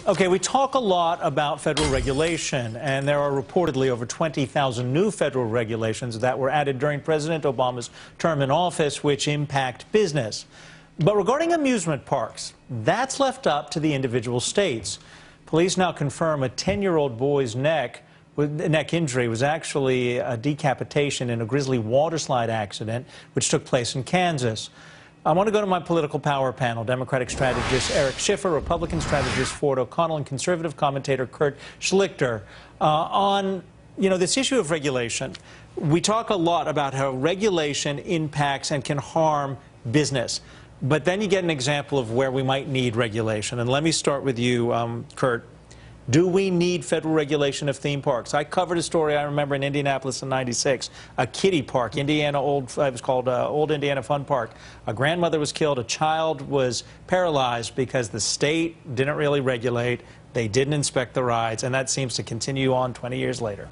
Okay, we talk a lot about federal regulation, and there are reportedly over 20,000 new federal regulations that were added during President Obama's term in office, which impact business. But regarding amusement parks, that's left up to the individual states. Police now confirm a 10-year-old boy's neck injury was actually a decapitation in a grisly waterslide accident, which took place in Kansas. I want to go to my political power panel. Democratic strategist Eric Schiffer, Republican strategist Ford O'Connell, and conservative commentator Kurt Schlichter. On this issue of regulation, we talk a lot about how regulation impacts and can harm business. But then you get an example of where we might need regulation. And let me start with you, Kurt. Do we need federal regulation of theme parks? I covered a story I remember in Indianapolis in '96, a kiddie park, it was called Old Indiana Fun Park. A grandmother was killed, a child was paralyzed because the state didn't really regulate, they didn't inspect the rides, and that seems to continue on 20 years later.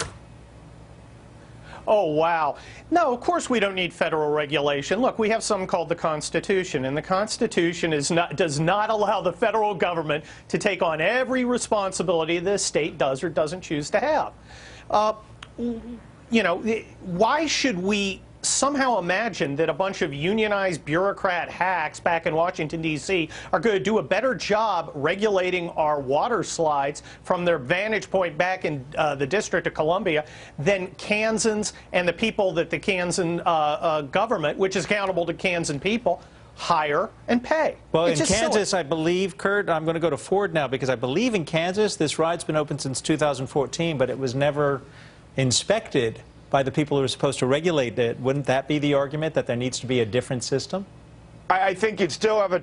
Oh, wow. No, of course we don't need federal regulation. Look, we have something called the Constitution, and the Constitution does not allow the federal government to take on every responsibility the state does or doesn't choose to have. Why should we somehow imagine that a bunch of unionized bureaucrat hacks back in Washington, D.C. are going to do a better job regulating our water slides from their vantage point back in the District of Columbia than Kansans and the people that the Kansan government, which is accountable to Kansan people, hire and pay? Well, in Kansas, I believe, Kurt, I'm going to go to Ford now, because I believe in Kansas this ride's been open since 2014, but it was never inspected by the people who are supposed to regulate it. Wouldn't that be the argument, that there needs to be a different system? I think you'd still have a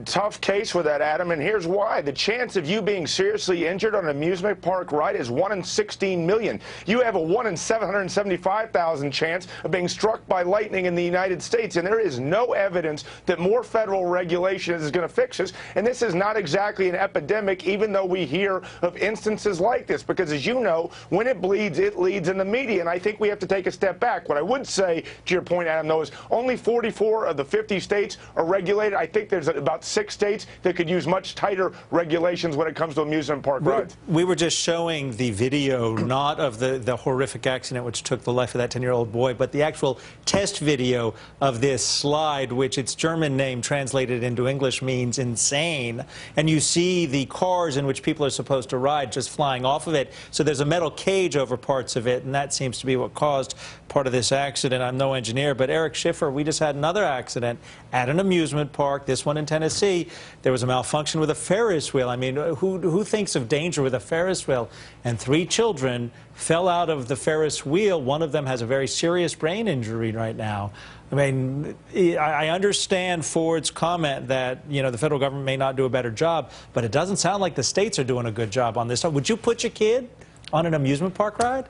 tough case with that, Adam, and here's why. The chance of you being seriously injured on an amusement park ride is 1 in 16 million. You have a 1 in 775,000 chance of being struck by lightning in the United States, and there is no evidence that more federal regulation is going to fix this. And this is not exactly an epidemic, even though we hear of instances like this, because as you know, when it bleeds, it leads in the media, and I think we have to take a step back. What I would say, to your point, Adam, though, is only 44 of the 50 states are regulated. I think there's about 6 states that could use much tighter regulations when it comes to amusement park rides. We were just showing the video, not of the horrific accident which took the life of that 10-year-old boy, but the actual test video of this slide, which its German name translated into English means insane. And you see the cars in which people are supposed to ride just flying off of it. So there's a metal cage over parts of it, and that seems to be what caused part of this accident. I'm no engineer, but Eric Schiffer, we just had another accident at an amusement park, this one in Tennessee. There was a malfunction with a Ferris wheel. I mean, who thinks of danger with a Ferris wheel? And 3 children fell out of the Ferris wheel. One of them has a very serious brain injury right now. I mean, I understand Ford's comment that, the federal government may not do a better job, but it doesn't sound like the states are doing a good job on this. Would you put your kid on an amusement park ride?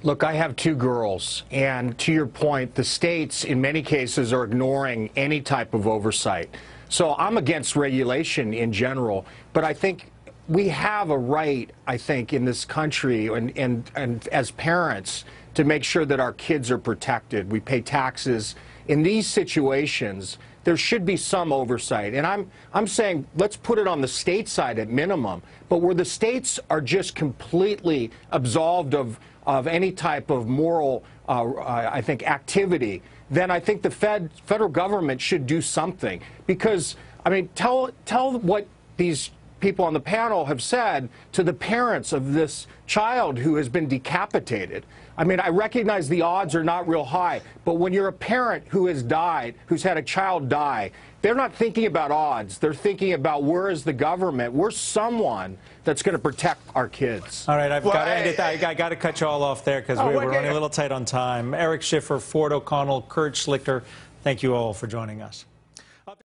Look, I have 2 girls, and to your point, the states in many cases are ignoring any type of oversight. So I'm against regulation in general, but I think we have a right, in this country and as parents to make sure that our kids are protected. We pay taxes. In these situations, there should be some oversight. And I'm saying let's put it on the state side at minimum, but where the states are just completely absolved of any type of moral, activity, then I think the federal government should do something. Because, tell what these people on the panel have said to the parents of this child who has been decapitated. I recognize the odds are not real high, but when you're a parent who has died, who's had a child die, they're not thinking about odds. They're thinking about where is the government? Where's someone that's going to protect our kids? All right, I got to cut you all off there because we're running a little tight on time. Eric Schiffer, Ford O'Connell, Kurt Schlichter, thank you all for joining us.